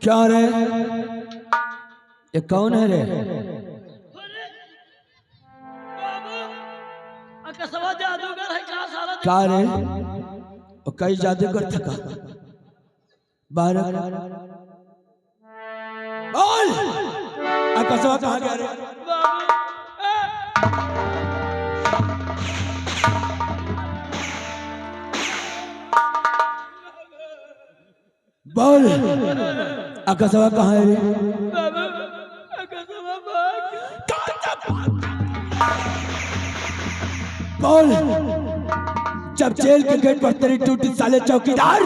क्या रे? ये कौन है रे? जादूगर है क्या सारा? क्या रे? और कई जादूगर थका बारह बोल अकसवा कहाँ गया रे? बोल अकसवा कहाँ है रे? बोल जब जेल के गेट पर तेरी टूटी साले चौकीदार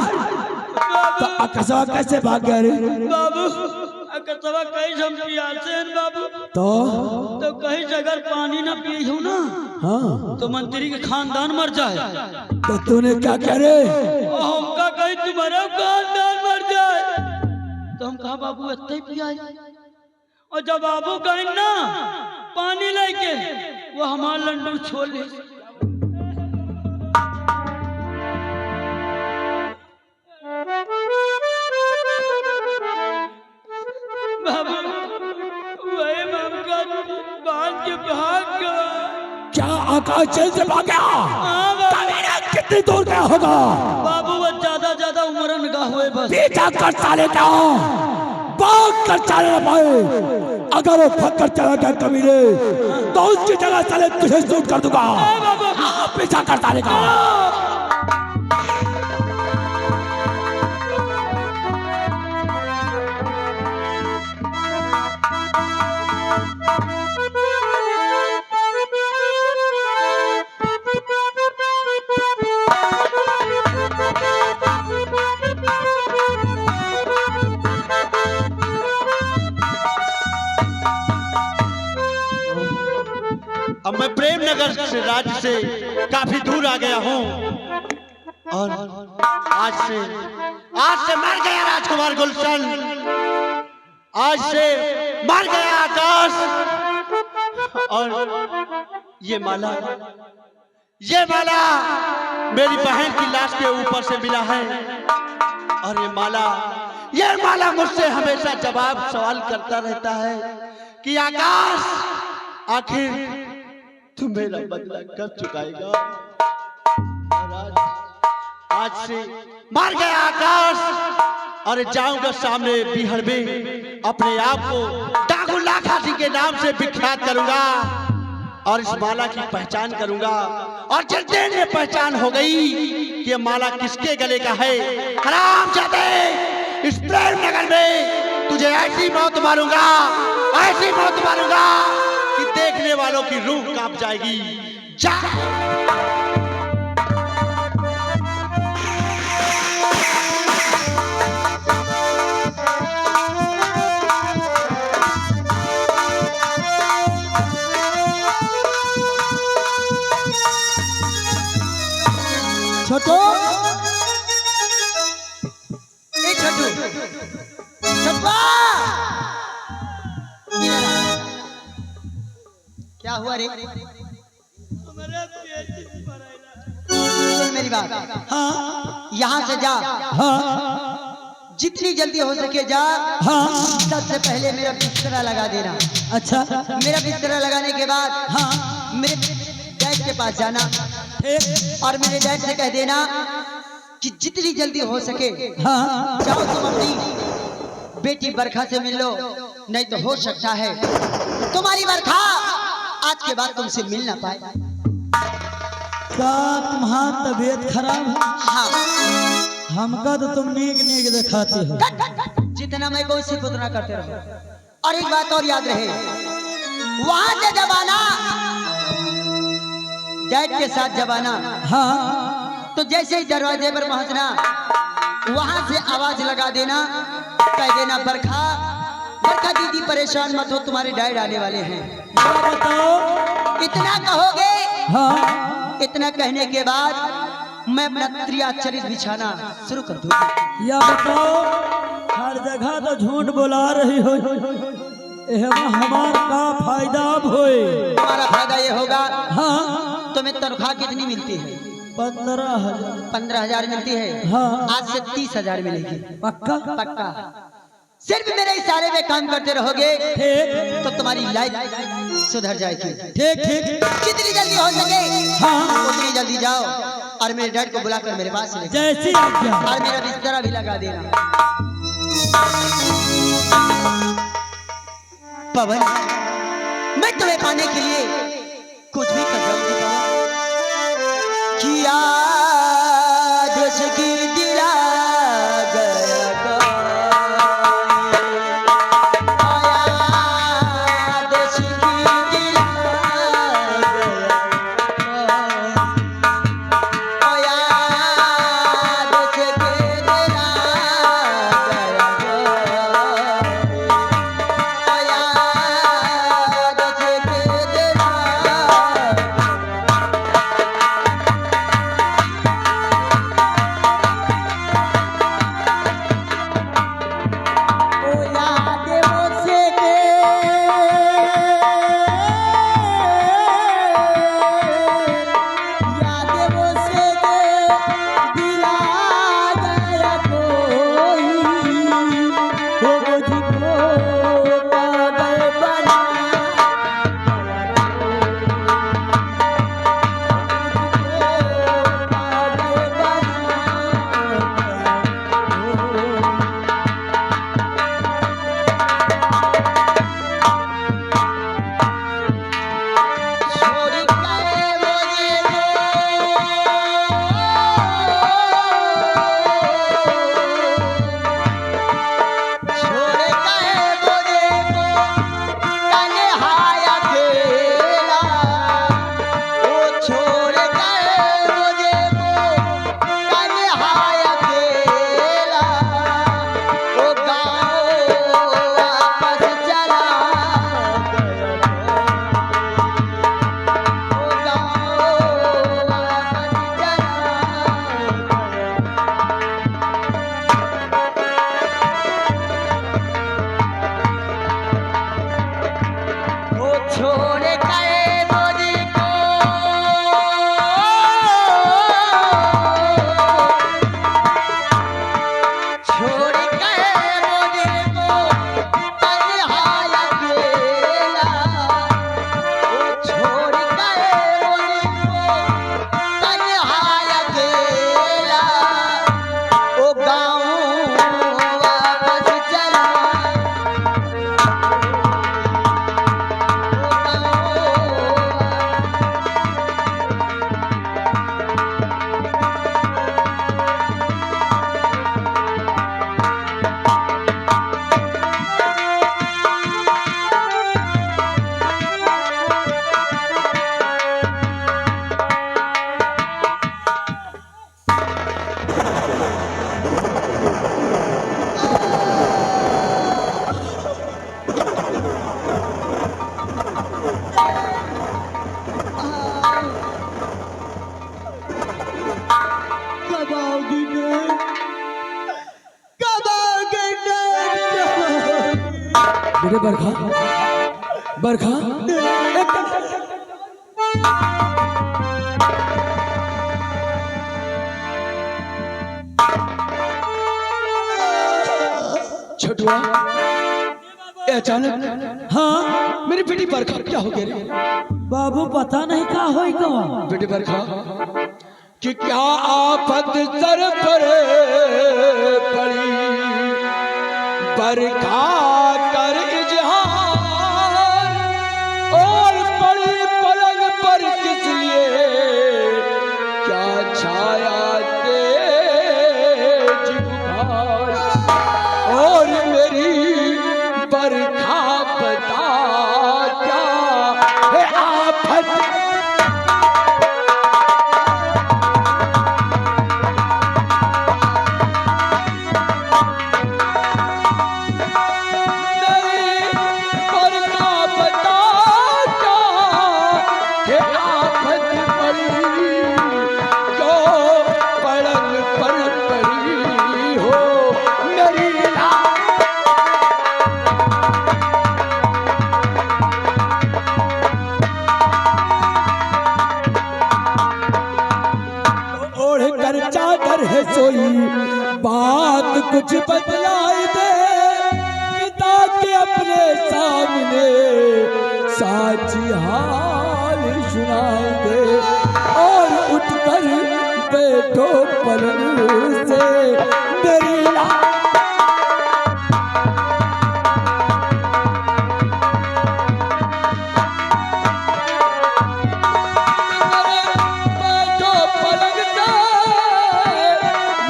तो अकसवा कैसे भाग गया रे? बाबू अकसवा कहीं हम प्यासे हैं बाबू। तो कहीं से अगर पानी ना पी हो ना हाँ तो मंत्री के खानदान मर जाए। तो तूने क्या कह रे? हमका कहीं तुम्हारा खानदान मर जाए तो हम कहा बाबू इतना ही पिया। और जब बाबू कहीं ना पानी लेके वो हमारा लंडन छोड़ ले। बाबू वही ममका बांध के भाग गया। क्या आकाश जेल से भाग गया? कितनी दूर गया होगा? बाबू वो ज्यादा उम्र निगाह हुए बस। पीछा कर साले का भाग कर चले पाए। अगर वो भाग कर चला गया कमीने तो उसकी जगह साले तुझे शूट कर दूंगा। पीछा कर साले का। अब मैं प्रेमनगर से राज्य से काफी दूर आ गया हूँ और आज से मर गया राजकुमार गुलशन, आज से मर गया आकाश। और ये माला मेरी बहन की लाश के ऊपर से मिला है। और ये माला मुझसे हमेशा जवाब सवाल करता रहता है कि आकाश आखिर तू मेरा बदला कब चुकाएगा? और आज से मर गया आकाश और जाऊंगा सामने बिहार में अपने आप को डाकू लाखा सिंह के नाम से विख्यात करूंगा और इस माला की पहचान करूंगा। और जिस दिन ये पहचान हो गई कि ये माला किसके गले का है, हरामजादे इस प्रेमनगर में तुझे ऐसी मौत मारूंगा कि देखने वालों की रूह कांप जाएगी। जा छोटू छोटू छप्पा क्या हुआ रे? सुन मेरी बात। हाँ यहाँ से जा। हाँ जितनी जल्दी हो सके जा। हाँ सबसे पहले मेरा बिस्तरा लगा देना। अच्छा मेरा बिस्तरा लगाने के बाद हाँ मेरे डैड के पास जाना और मेरे डैड से कह देना कि जितनी जल्दी हो सके हाँ जाओ तुम अपनी बेटी बरखा से मिल लो, नहीं तो हो सकता है तुम्हारी बरखा आज के बाद तुमसे मिल ना पाए। क्या तुम्हारा तबीयत खराब है? हाँ हमका तो तुम नीक दिखाते हो। जितना मैं कोशिश उतना करते रहो। और एक बात और याद रहे, वहां से जब आना डैड के साथ जब आना हाँ तो जैसे ही दरवाजे पर पहुंचना वहां से आवाज लगा देना, कह देना बरखा दीदी परेशान मत हो, तुम्हारे डैड आने वाले हैं। बताओ। इतना कहोगे हाँ इतना कहने के बाद मैं अपना त्रियाचरित बिछाना शुरू कर दूंगा। या बताओ, हर जगह तो झूठ बोला रही हो, हमारा का फायदा होए? तुम्हारा फायदा ये होगा। हाँ तुम्हें तनख्वाह कितनी मिलती है? 15,000। 15,000 मिलती है। हाँ आज से 30,000 मिलेगी। पक्का? पक्का। सिर्फ मेरे इशारे में काम करते रहोगे ठीक तो तुम्हारी लाइफ सुधर जाएगी। ठीक ठीक जितनी जल्दी हो सके हाँ। उतनी जल्दी जाओ और मेरे डैड को बुलाकर मेरे पास ले जाओ। जैसी आज्ञा। और मेरा बिस्तरा भी लगा देना। पवन, मैं तुम्हें पाने के लिए कुछ भी कर जाऊंगी पवन। किया की दिला गया बेटे बरखा बरखा छोटुआ अचानक हाँ मेरी बेटी बरखा क्या हो गया रे? बाबू पता नहीं क्या होई गवा। बेटी बरखा कि क्या आफत सर पर पड़ी बरखा कर इजहार और पड़ी पलंग पर किस लिए क्या छाया तेज बुखार और मेरी बरखा बता क्या है आफत चादर है सोई बात कुछ बदलाई दे आएंगे और उठकर बैठो पलंग से मेरी बैठो पलंग से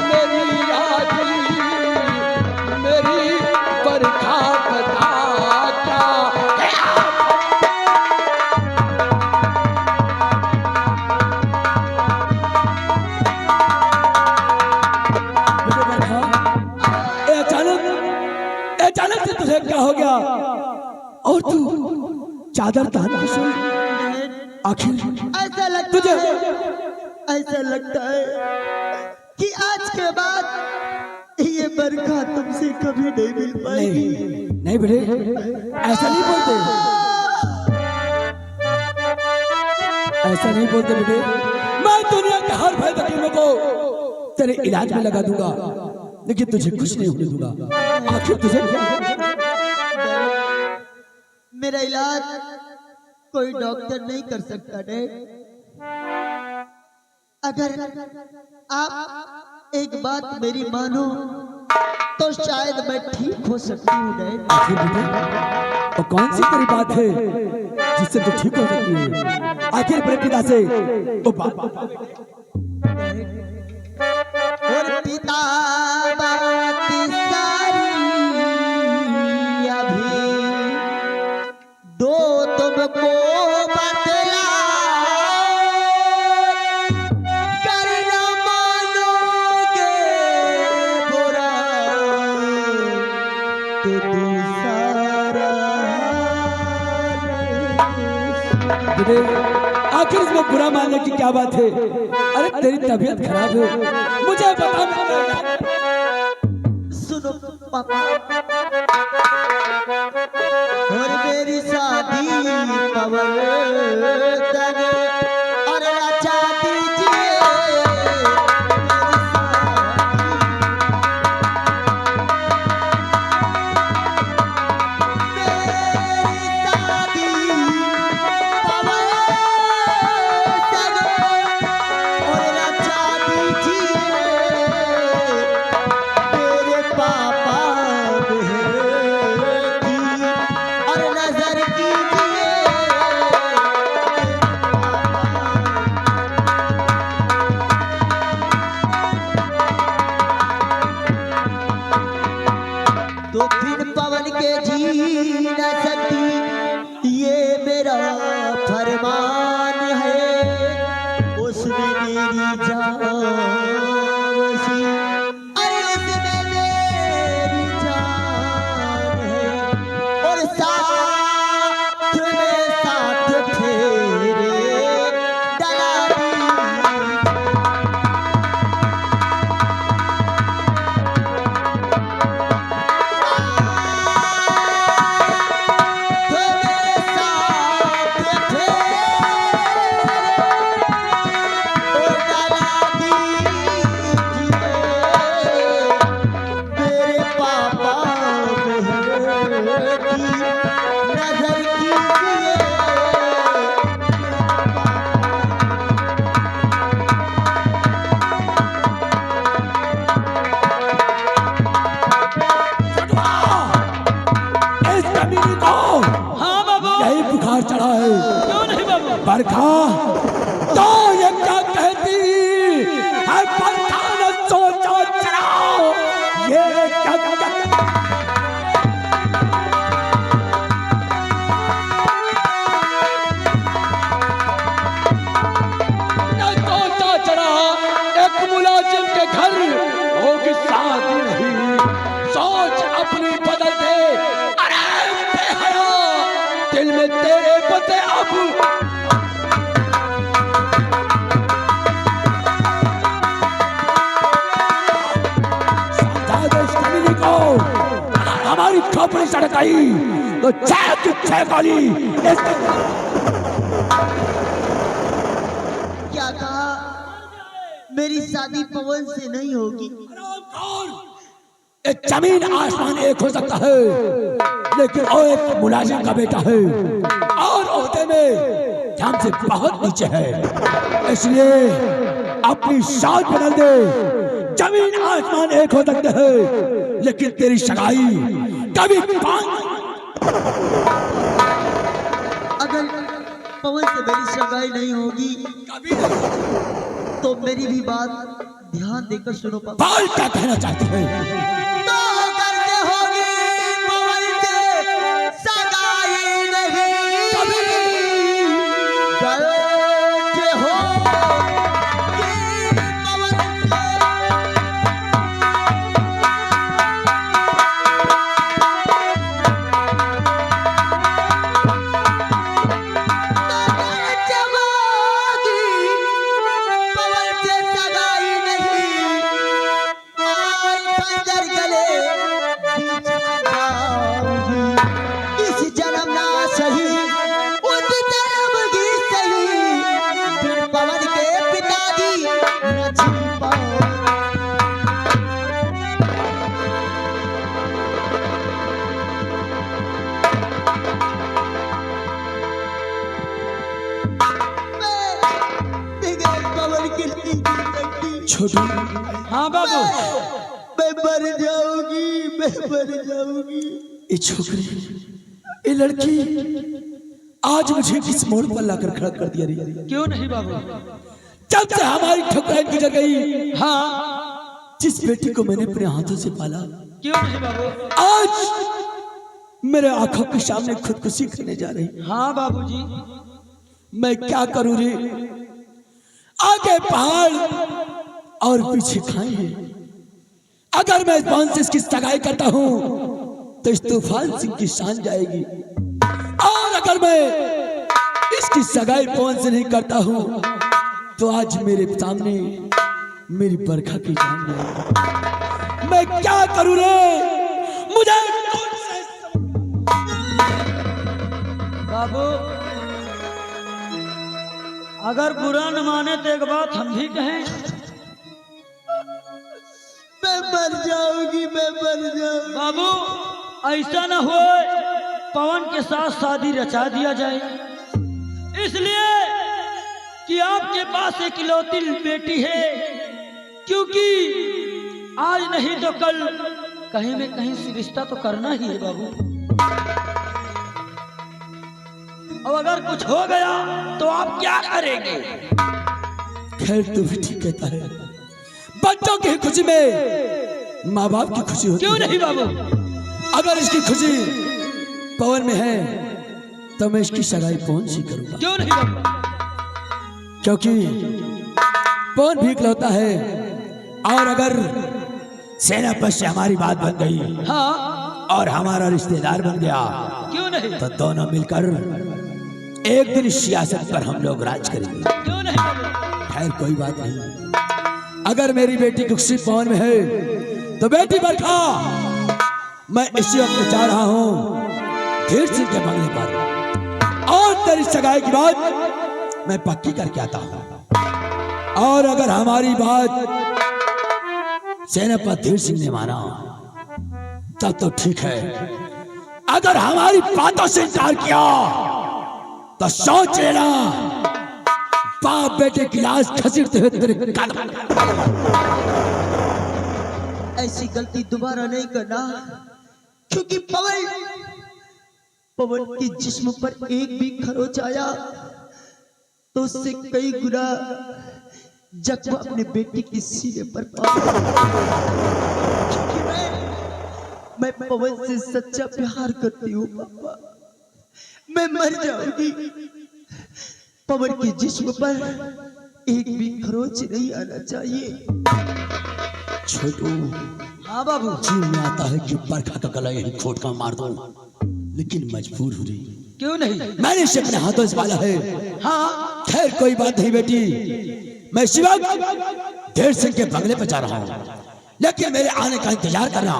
मेरी यादी मेरी बरखा बताता अचानक से तुझे क्या हो गया और तू चादर तान के सोई आखिर ऐसा लगता तुझे है ऐसा लगता है कि आज के बाद ये बरखा तुमसे कभी नहीं मिल पाएगी। नहीं बेटे ऐसा नहीं बोलते ऐसा नहीं बोलते बेटे मैं दुनिया के हर भय तकलीफों को तेरे इलाज में लगा दूंगा लेकिन तुझे कुछ नहीं होने दूंगा आखिर तुझे क्या मेरा इलाज कोई डॉक्टर नहीं कर सकता डैड। अगर आप एक बात मेरी मानो तो शायद मैं ठीक हो सकती हूँ डैड। आखिर बेटे और कौन सी तेरी बात है जिससे तू ठीक हो सकती है आखिर अपने पिता से वो बात और पिता बात सारी अभी दो तुमको बतला कर न मानोगे बुरा तो दूसरा बेटे आखिर इसमें बुरा मानने की क्या बात है अरे तेरी तबीयत खराब है मुझे बता सुनो पापा और मेरी शादी पवन तक और अच्छा दीजिए तो फिर पवन के जी न सकती ये मेरा फरमान है उसमें मेरी जान बसी अरे उसमें मेरी जान है और साथ में साथ फेरे डला दी हाँ बाबू यही बुखार चढ़ा है क्यों नहीं बाबू बरखा तो ये क्या कहती है बरखा ने सोचो चढ़ाओ ये क्या सोचा चढ़ा एक मुलाजिम के घर होगी शादी नहीं सोच अपनी बदल दे अरे बेहया दिल में तेरे बते अब हमारी खोपड़ी सड़क आई तो छह गाली क्या कहा मेरी शादी पवन से नहीं होगी जमीन आसमान एक हो सकता है लेकिन वो एक मुलाजिम का बेटा है और ओहदे में हमसे बहुत नीचे है, इसलिए अपनी शान बदल दे। जमीन आसमान एक हो सकते हैं, लेकिन तेरी सगाई कभी अगर पवन से मेरी सगाई नहीं होगी कभी नहीं। तो मेरी भी बात ध्यान देकर सुनो पापा। बाल क्या कहना चाहती है? तो करके होगी पवन से सगाई नहीं, कभी नहीं। करके होगी पवन से सगाई नहीं, और बंजर गले बीच में जाऊंगी। इस जन्म ना सही उस जन्म की सही, फिर पवन के पिताजी न छिपा। पवन के लिए छोटू, हाँ बाबू। मैं मर जाऊंगी, मैं मर जाऊंगी। ये छोकरी, ये लड़की आज मुझे किस मोड़ पर लाकर खड़ा कर दिया रे? क्यों नहीं बाबू? जब से हमारी ठकुराइन गुजर गई, हाँ, जिस बेटी को मैंने अपने हाथों से पाला, क्यों नहीं बाबू? आज मेरे आंखों के सामने खुदकुशी करने जा रही। हाँ बाबूजी। मैं क्या करूं रे? आगे पहाड़ और पीछे खाई है। अगर मैं इस पवन से इसकी सगाई करता हूं तो इस तूफान सिंह की शान जाएगी, और अगर मैं इसकी सगाई पवन से नहीं करता हूं तो आज मेरे सामने मेरी बरखा की जान जाएगी। मैं क्या करूं रे? मुझे बाबू, अगर बुरा न माने तो एक बात हम भी कहें। मैं मर जाऊंगी, मैं मर जाऊंगी। बाबू, ऐसा न हो पवन के साथ शादी रचा दिया जाए, इसलिए कि आपके पास एक इकलौती बेटी है, क्योंकि आज नहीं तो कल कहीं न कहीं से रिश्ता तो करना ही है बाबू। अब अगर कुछ हो गया तो आप क्या करेंगे? खैर तू भी ठीक कहता है, बच्चों की खुशी में माँ बाप की खुशी होती क्यों है। नहीं बाबू? अगर इसकी खुशी पवन में है तो मैं इसकी सगाई पवन से करूंगा, क्यों नहीं बाबू? क्योंकि पवन भी इकलौता है, और अगर सेनापति से हमारी बात बन गई हाँ, और हमारा रिश्तेदार बन गया क्यों नहीं? तो दोनों मिलकर एक दिन सियासत पर हम लोग राज करेंगे। क्यों नहीं बाबू? खैर कोई बात नहीं। अगर मेरी बेटी की खुशी पवन में है तो बेटी बरखा, मैं इसी वक्त जा रहा हूँ धीर सिंह के बंगले पर, और तेरी सगाई की बात मैं पक्की करके आता हूँ। और अगर हमारी बात सेनापति धीर सिंह ने माना तब तो ठीक है, अगर हमारी बातों से इनकार किया तो सोच लेना बाप बेटे की लाश खसीटते हुए तेरे कदम। ऐसी गलती दोबारा नहीं करना, क्योंकि पवन के जिस्म पर एक भी खरोच आया तो उससे कई गुना जख्म अपने बेटी के सीने पर पाऊंगा। क्योंकि मैं पवन से सच्चा प्यार करती हूँ पापा। मैं मर जाऊंगी, पवन के जिस्म पर एक भी खरोच नहीं आना चाहिए। छोटू, हाँ बाबू। जी में आता है कि बरखा का गला यही खोट कर मार दो, लेकिन मजबूर हो रही। क्यों नहीं? मैंने इसे अपने हाथों से पाला है। हाँ, खैर कोई बात नहीं बेटी, मैं इसी वक्त धीर सिंह के बंगले पर जा रहा हूँ, लेकिन मेरे आने का इंतजार करना।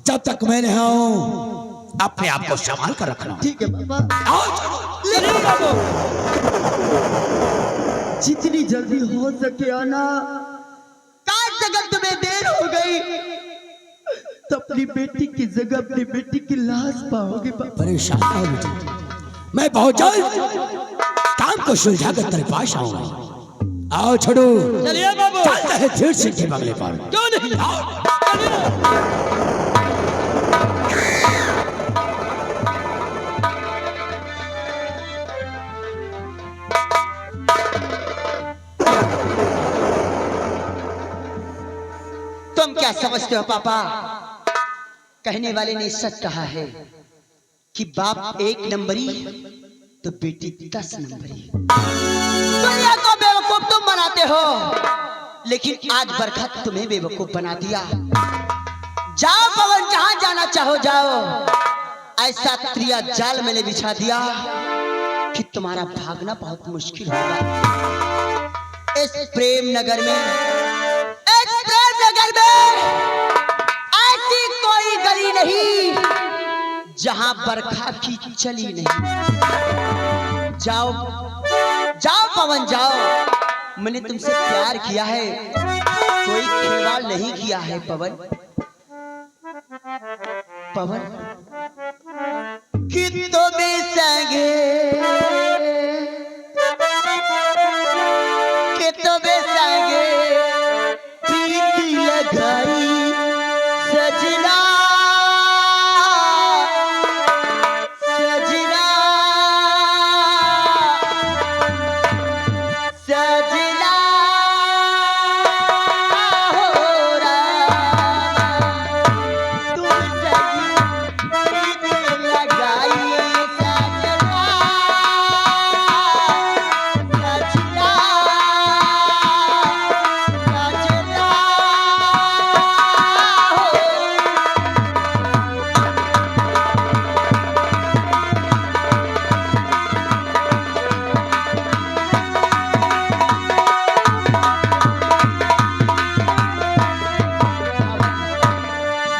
जब तक मैं नहीं आऊं अपने आप को संभाल कर रखना। ठीक है पापा। आओ चलिए बाबू। जितनी जल्दी हो सके आना। काश अगर तुम्हें देर हो गई तो अपनी बेटी की जगह अपनी बेटी की लाश पाओगे पापा। परेशान ना हो बेटी, मैं बहुत जल्द काम को सुलझा कर तेरे पास आऊंगा। आओ छोड़ो, चलिए बाबू। चलते हैं धीर सिंह के बंगले पर। क्यों नहीं? चलिए। तुम क्या समझते हो पापा? कहने वाले ने सच कहा है कि बाप 1 नंबरी तो बेटी 10 नंबरी। दुनिया को बेवकूफ तुम बनाते हो, लेकिन आज बरखा तुम्हें बेवकूफ बना दिया। जाओ पवन, जहां जाना चाहो जाओ। ऐसा त्रिया जाल मैंने बिछा दिया कि तुम्हारा भागना बहुत मुश्किल होगा। इस प्रेम नगर में ऐसी कोई गली नहीं जहां बरखा की चली नहीं। जाओ जाओ पवन जाओ, मैंने तुमसे प्यार किया है, कोई खिलवाड़ नहीं किया है पवन। पवन कि तुम्हें संगे, कि तुम्हें संगे प्रीति लगाई सजना, सजना, सजना हो रहा। तुम सगी प्रीति लगाई सजना, सजना, सजना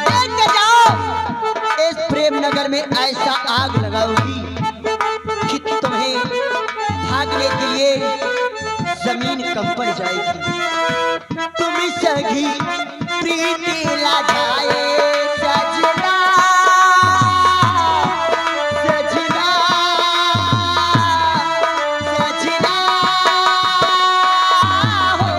लेके जाओ। इस प्रेम नगर में ऐसा आग लगाऊंगी कि तुम्हें भागने के लिए जमीन कंपन जाएगी। तुम सगी प्रीति लगाए सजना, सजना, सजना हो।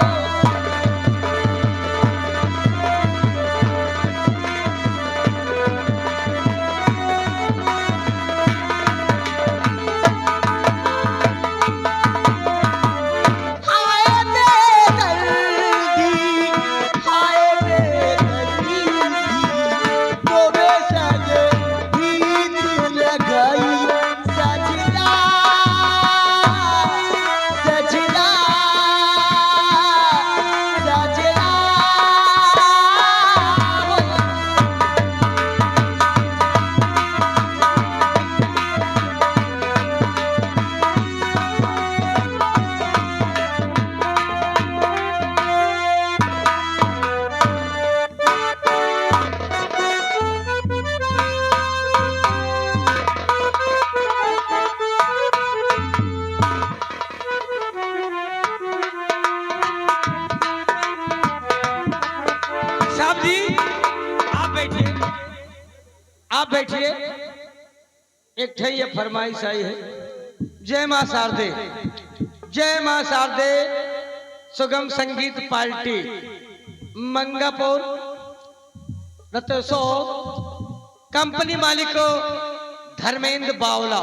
हाय बेदर्दी, हाय बेदर्दी, तुम्हें संगे प्रीत लगाई सजना, सजना, सजना साहब जी, आप बैठिए, आप बैठिए। एक ठे ये फरमाइश आई है। जय मां शारदे, जय मां शारदे सुगम संगीत पार्टी मंगापुर रतसो, कंपनी मालिक धर्मेंद्र बावला,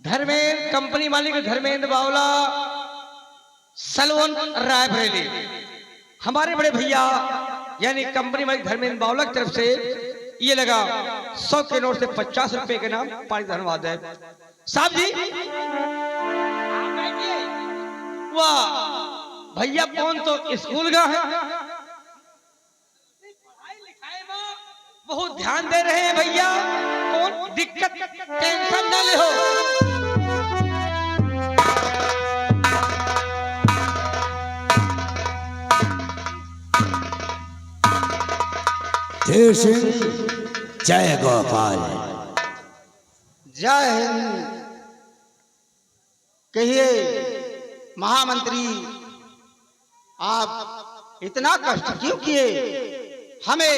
धर्मेंद्र कंपनी मालिक धर्मेंद्र बावला, सलवन रायबरेली। हमारे बड़े भैया यानी कंपनी मालिक धर्मेंद्र बावला की तरफ से ये लगा 100 के नोट से 50 रुपए के नाम पारी धन्यवाद है। साहब जी वाह, भैया कौन तो स्कूल का है, पढ़ाई लिखाई में बहुत ध्यान दे रहे हैं भैया। कौन दिक्कत टेंशन न ले हो। धीर सिंह, जय गोपाल। जय हिंद। कहिए महामंत्री, आप इतना कष्ट क्यों किए? हमें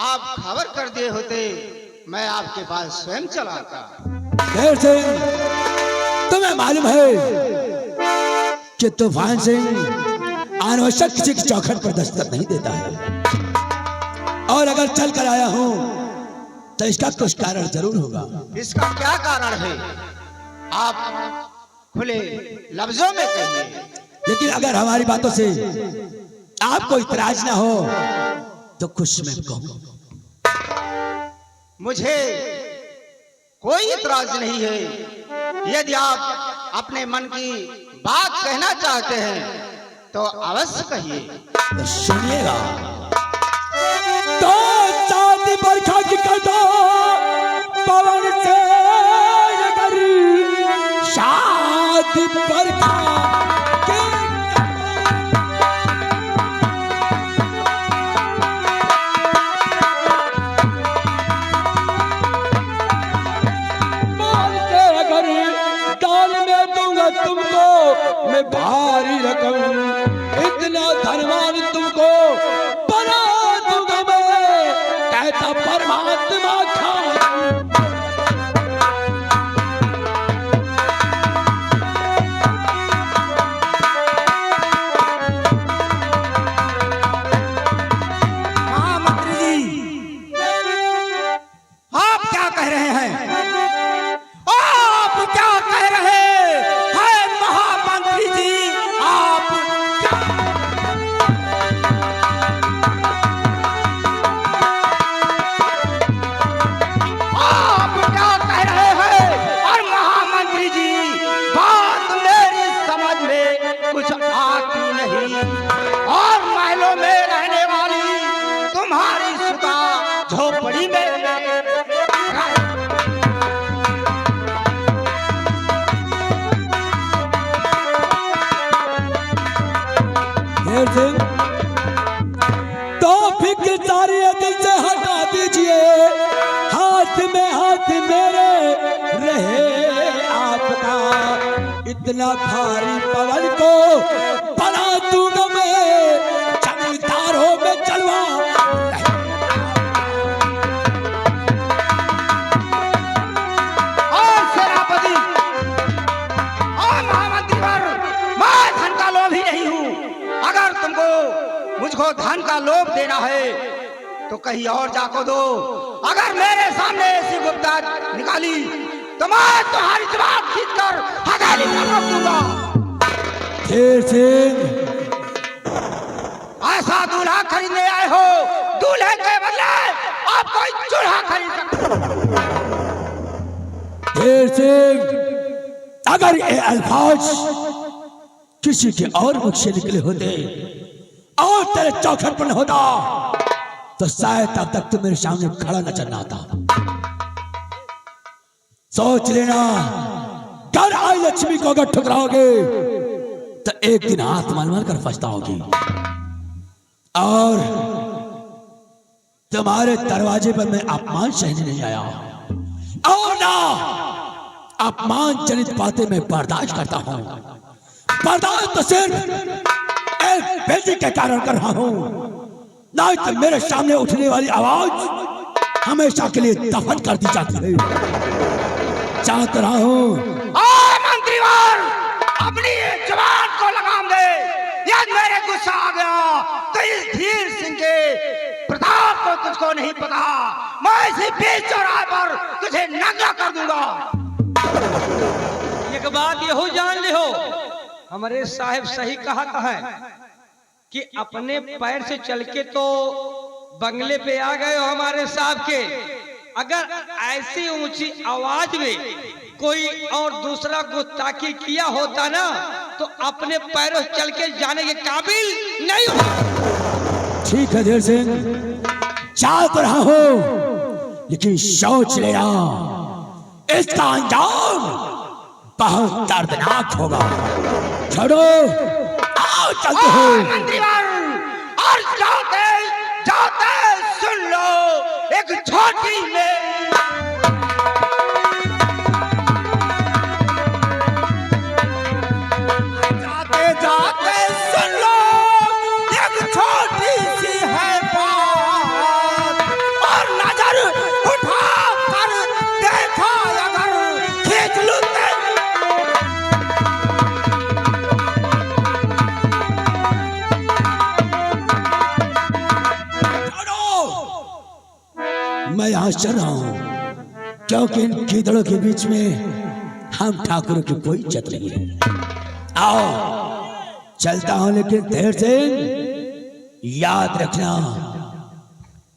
आप खबर कर दिए होते, मैं आपके पास स्वयं चला आता। धीर सिंह, तुम्हें मालूम है कि तूफान सिंह अनावश्यक किसी की चौखट पर दस्तक नहीं देता है, और अगर चल कर आया हूं तो इसका कुछ कारण जरूर होगा। इसका क्या कारण है, आप खुले लफ्जों में कहिए। लेकिन अगर हमारी बातों से आपको इतराज ना हो तो कुछ मैं कहूं। मुझे कोई इतराज नहीं है। यदि आप अपने मन की बात कहना चाहते हैं तो अवश्य कहिए। तो सुनिएगा। तो चांदी बरखा की कदो पवन से अगर शादी बरखा के मानते अगर दान में दूंगा तुमको मैं भारी रकम, इतना धनवान तुमको बना दूंगा मैं, कहता परमात्मा खा। महामंत्री जी, आप क्या कह रहे हैं? आप क्या कह रहे हैं महामंत्री जी? आप क्या कह रहे हैं? और महामंत्री जी, बात मेरी समझ में कुछ आती नहीं। और महलों में रहने वाली तुम्हारी सुता झोपड़ी में शेर सिंह, तो फिक्र सारी दिल से हटा दीजिए, हाथ में हाथ मेरे रहे आपका, इतना भारी पवन को बना दूंगा मैं, चमकदारों में चलवा। और सेनापति और महामंत्री पर मैं धन का लोभी नहीं हूँ। अगर तुमको मुझको धन का लोभ देना है तो कहीं और जाको दो। अगर मेरे सामने ऐसी गुप्ता निकाली तो मैं तुम्हारी जवाब खींचकर हथेली पर रख दूंगा। शेर सिंह, ऐसा दूल्हा खरीदने आए हो, दूल्हे के बदले आप कोई चूल्हा खरीद सकते। शेर सिंह, अगर ये अल्फाज किसी के और मुख से निकले होते और तेरे चौखट पर न होता तो शायद तब तक तू मेरे सामने खड़ा न चलना आता। सोच लेना, घर आई लक्ष्मी को अगर ठुकराओगे तो एक दिन हाथ मार मार कर पछताओगी, और तुम्हारे दरवाजे पर मैं अपमान सहने नहीं आया, और ना अपमान जनित बातें मैं बर्दाश्त करता हूं। बर्दाश्त तो सिर्फ एक बेटी के कारण कर रहा हूं, नहीं तो मेरे सामने उठने वाली आवाज हमेशा के लिए दफन कर दी जाती है। चाहता रहा हूं मंत्रीवर, अपनी जवान को लगाम दे। यदि मेरे गुस्सा आ गया तो इस धीर सिंह के प्रताप को तुझको नहीं पता। मैं इसी बीच चौराहे पर तुझे नंगा कर दूंगा। एक बात यहो जान ले हो, हमारे साहब सही कहा है कि अपने पैर से चल के तो बंगले पे आ गए हो हमारे साहब के। अगर ऐसी ऊंची आवाज में कोई और दूसरा गुस्ताखी किया होता ना तो अपने पैरों से चल के जाने के काबिल नहीं हो। ठीक है धीर सिंह, चाह तो रहा हूं, लेकिन सोच लेना इसका अंजाम बहुत दर्दनाक होगा। छोड़ो, आओ चलते हैं। मंत्रीवर, और जाते जाते सुन लो एक छोटी में जाते जाते सुन लो एक छोटी सी है बात, और नजर उठा कर देखा अगर खींच लूं मैं यहाँ चल रहा हूँ, क्योंकि इन कीदड़ों के बीच में हम ठाकुर की कोई इज्जत नहीं है। आओ चलता हूँ, लेकिन देर से याद रखना।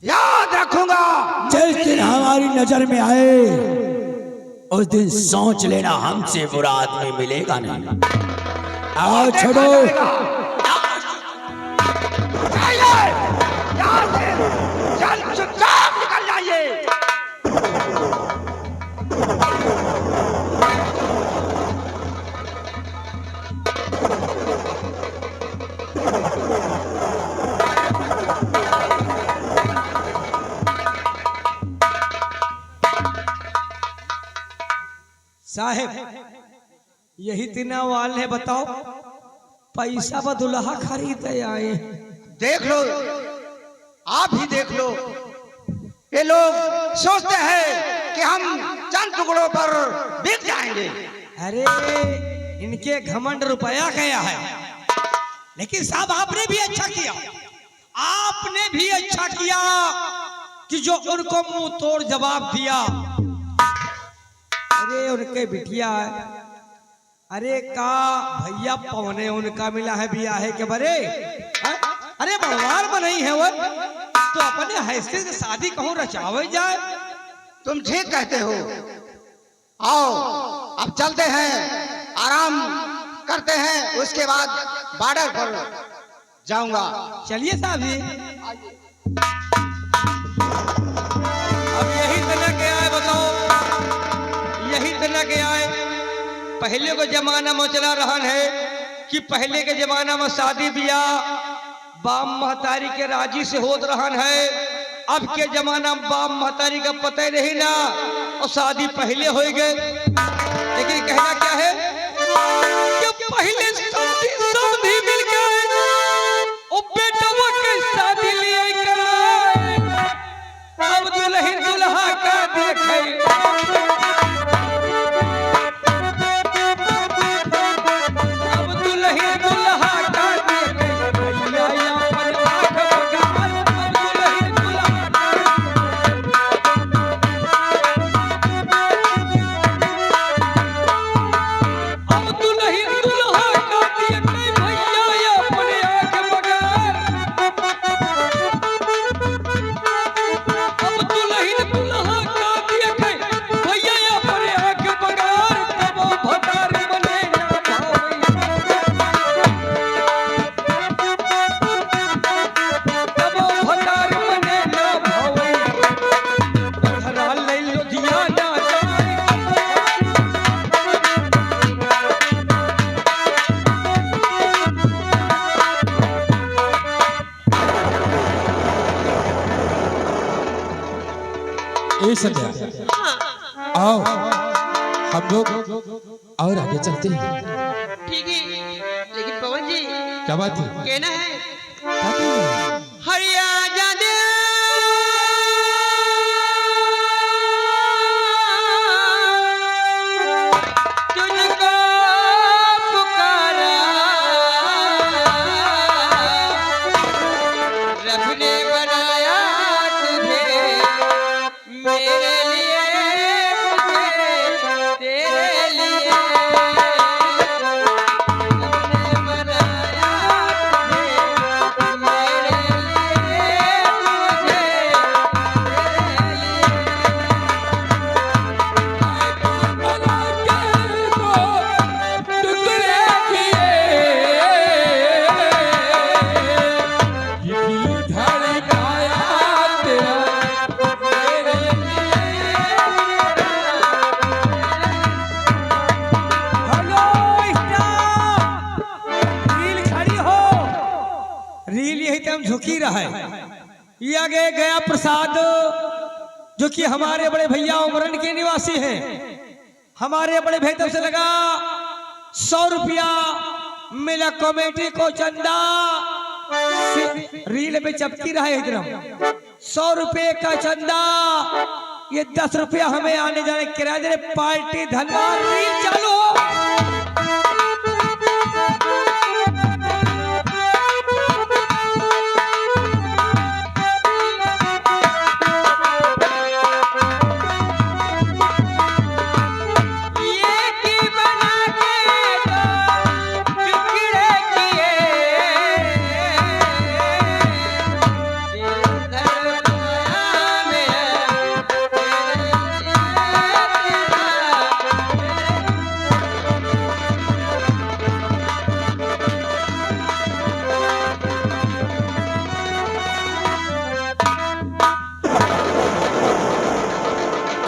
याद रखूंगा। जिस दिन हमारी नजर में आए उस दिन सोच लेना हमसे बुरा आदमी मिलेगा नहीं। आओ छोड़ो। चल चुपचाप निकल जाइए। साहेब यही तीना वाल है, बताओ पैसा व दुल्हा खरीदे आए। देख लो, आप ही देख लो। ये लोग सोचते हैं कि हम चंद टुकड़ों पर बिक जाएंगे। अरे इनके घमंड रुपया गया है, लेकिन साहब आपने भी अच्छा किया, आपने भी अच्छा किया कि जो उनको मुंह तोड़ जवाब दिया। अरे उनके बिटिया, अरे का भैया पवने उनका मिला है बियाहे के बरे। अरे बड़वार में नहीं है वो, तो अपने हैसियत से शादी कहूँ रचावे जाए। तुम ठीक कहते हो। आओ अब चलते हैं, आराम करते हैं, उसके बाद बॉर्डर पर जाऊंगा। चलिए साहब जी। अब यही तरह के आए, बताओ यही तरह के आए। पहले को जमाना में चला रहन है कि पहले के जमाना में शादी ब्याह बाप महतारी के राजी से होत रहन है। अब के जमाना में बाप महतारी का पता ही नहीं ना, और शादी पहले हो गए। लेकिन कहना क्या है कि पहले शादी मिल गए, ओ बेटवा के शादी लिए कराए, अब दुल्हन दुल्हा का देखे। संध्या आओ हम लोग और आगे चलते हैं। ठीक है, लेकिन पवन जी क्या बात है? कहना है क्या कहना है? हरिया जादे तुझको पुकारा, रब ने बनाया तुझे मेरे लिए, मुझे तेरे लिए। रब ने बनाया तुझे मेरे लिए, मुझे तेरे लिए। रील यही तो हम झुकी रहा है। ये आगे गया प्रसाद जो कि हमारे बड़े भैया उमरन के निवासी हैं। हमारे बड़े भैया से लगा 100 रुपया मिला कमेटी को चंदा। रील में चपकी रहा है एकदम 100 रुपये का चंदा। ये 10 रुपया हमें आने जाने किराया दे रहे। पार्टी धन्यवाद। रील चालू हो।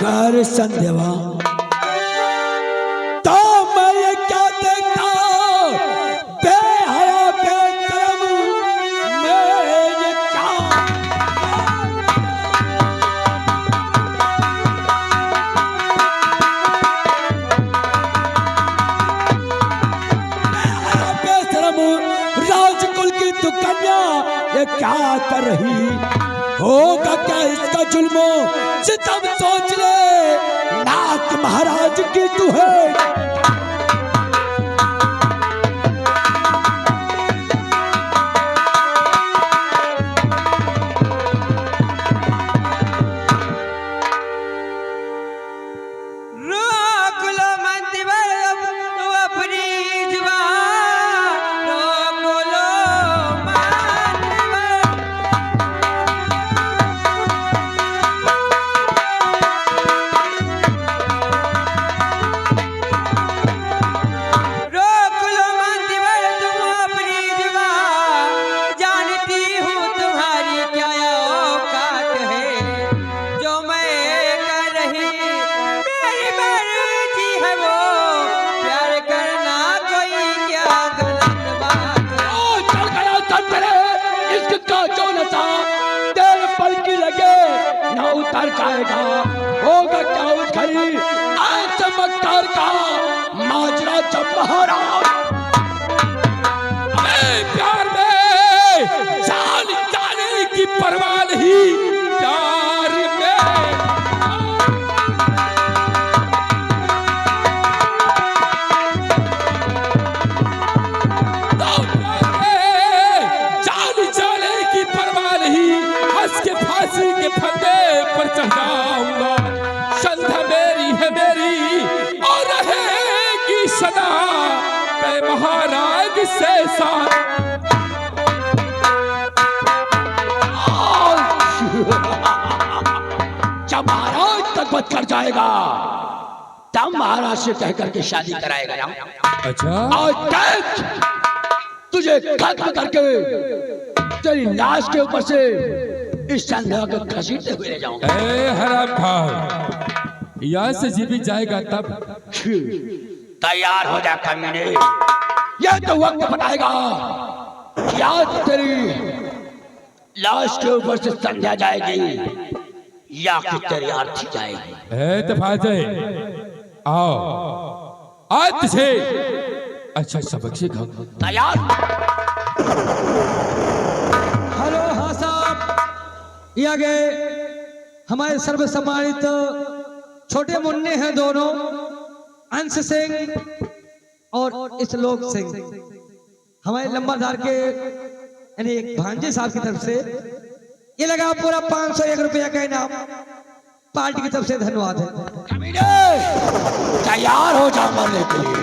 कर संदेवा तो मैं ये क्या देखता बेहया बेशरम मैं ये क्या बेशरम राजकुल की तू कन्या ये क्या कर रही होगा क्या इसका जुल्मो सितम सोच ले नाक महाराज की तू है रोक लो मंदिर तू अपनी जुबान रोक लो मंदिर रोक लो मंदिर तुम अपनी जुबान जानती हूँ तुम्हारी क्या औकात है जो मैं कर रही मेरी मर्जी है वो प्यार करना कोई क्या गलत बात है ओ चल गया चल चले इसका जो नशा तेरे पल की लगे ना उतर जाएगा होगा क्या उस घड़ी आज चमत्कार का माजरा जब महाराज हमें प्यार में जान जाने की परवाह नहीं प्यार में जान जाने की परवाह नहीं हंस के फांसी के फंदे पर चढ़ जाऊंगा संध्या मेरी है मेरी और रहेगी सदा मैं महाराज से साथ जब महाराज तक बच कर जाएगा तब महाराज से कह करके शादी कराएगा ना अच्छा और देख तुझे खत्म करके तेरी लाश के ऊपर से इस संध्या को घसीटते हुए ले जाऊंगा ए हराम खाओ यहाँ से जीवित जाएगा तब तैयार हो जा कमीने यह तो वक्त बताएगा क्या तेरी लाश के ऊपर से संध्या जाएगी या कि तेरी आरती जाएगी ए तफाजे आओ आज से अच्छा सबक सिखाओ तैयार हेलो हाँ साहब ये आगे हमारे सर्व सम्मानित छोटे मुन्ने हैं दोनों अंश सिंह और इस्लोक सिंह हमारे लंबाधार के यानी एक भांजे साहब की तरफ से ये लगा पूरा 501 रुपया का इनाम पार्टी की तरफ से धन्यवाद है कमीने तैयार हो जा मरने के लिए